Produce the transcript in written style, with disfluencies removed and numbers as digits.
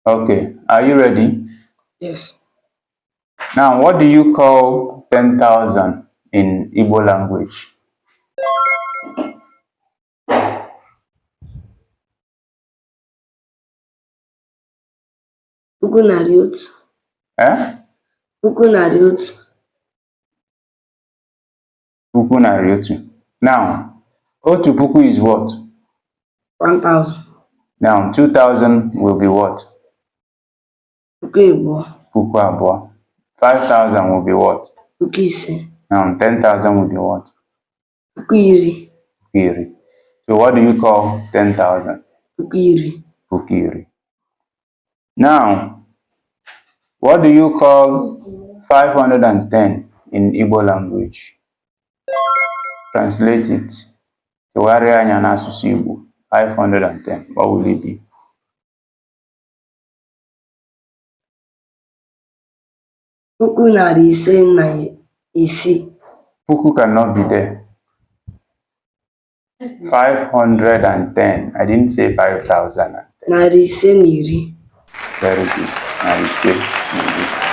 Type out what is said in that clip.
Okay, are you ready? Yes. Now, what do you call 10,000 in Igbo language? Puku narị otu. Eh? Puku narị otu. Puku narị otu. Now, otu puku is what? 1,000. Now, 2,000 will be what? Puku abụọ. Puku abụọ. 5,000 will be what? Puku ise. Now, 10,000 will be what? Puku iri. Puku iri. So, what do you call 10,000? Puku iri. Puku iri. Now, what do you call 510 in Igbo language? Translate it. Tụgharịa anya n'asụsụ Igbo. 510. What will it be? Puku narị ise na isii. Puku cannot be there. 510. I didn't say 5,000. Narị ise na iri. Very good. Narị ise na iri.